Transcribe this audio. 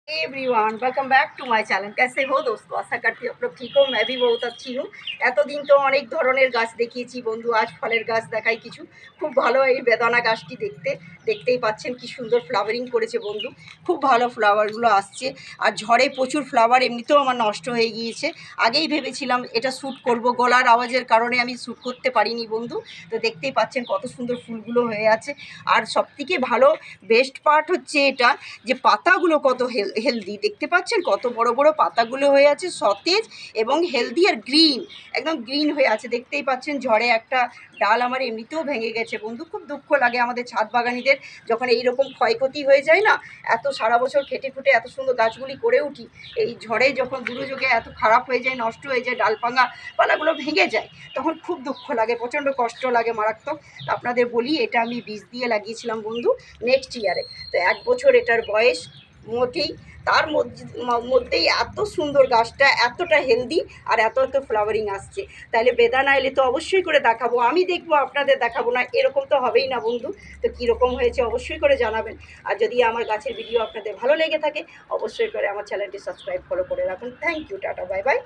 Everyone welcome back to my channel. कैसे हो दोस्तों? आशा करती हूँ आप लोग ठीक हो। मैं भी बहुत अच्छी हूँ। এতদিন তো অনেক ধরনের গাছ দেখিয়েছি বন্ধু, আজ ফলের গাছ দেখাই কিছু। খুব ভালো এই বেদানা গাছটি দেখতেই পাচ্ছেন কি সুন্দর ফ্লাওয়ারিং করেছে বন্ধু। খুব ভালো ফ্লাওয়ারগুলো আসছে, আর ঝড়ে প্রচুর ফ্লাওয়ার এমনিতেও আমার নষ্ট হয়ে গিয়েছে। আগেই ভেবেছিলাম এটা শ্যুট করব, গলার আওয়াজের কারণে আমি শ্যুট করতে পারিনি বন্ধু। তো দেখতেই পাচ্ছেন কত সুন্দর ফুলগুলো হয়ে আছে। আর সবথেকে ভালো বেস্ট পার্ট হচ্ছে এটা যে পাতাগুলো কত হেলদি, দেখতে পাচ্ছেন কত বড় বড় পাতাগুলো হয়ে আছে, সতেজ এবং হেলদি আর গ্রিন, একদম গ্রিন হয়ে আছে। দেখতেই পাচ্ছেন ঝড়ে একটা ডাল আমার এমনিতেও ভেঙে গেছে বন্ধু। খুব দুঃখ লাগে আমাদের ছাদ বাগানিদের যখন এইরকম ক্ষয়ক্ষতি হয়ে যায় না। এত সারা বছর খেটে খুঁটে এত সুন্দর গাছগুলি করে উঠি, এই ঝড়ে যখন দুর্যোগে এত খারাপ হয়ে যায়, নষ্ট হয়ে যায়, ডালপাঙা পালাগুলো ভেঙে যায়, তখন খুব দুঃখ লাগে, প্রচণ্ড কষ্ট লাগে, মারাত্মক। আপনাদের বলি এটা আমি বীজ দিয়ে লাগিয়েছিলাম বন্ধু নেক্সট ইয়ারে। তো 1 বছর এটার বয়স মোটেই, তার মধ্যেই এত সুন্দর গাছটা, এতটা হেলদি আর এত এত ফ্লাওয়ারিং আসছে। তাহলে বেদানা এলে তো অবশ্যই করে দেখাবো, আমি দেখবো, আপনাদের দেখাবো না, এরকম তো হবেই না বন্ধু। তো কীরকম হয়েছে অবশ্যই করে জানাবেন। আর যদি আমার গাছের ভিডিও আপনাদের ভালো লেগে থাকে অবশ্যই করে আমার চ্যানেলটি সাবস্ক্রাইব ফলো করে রাখুন। Thank you, tata, bye by.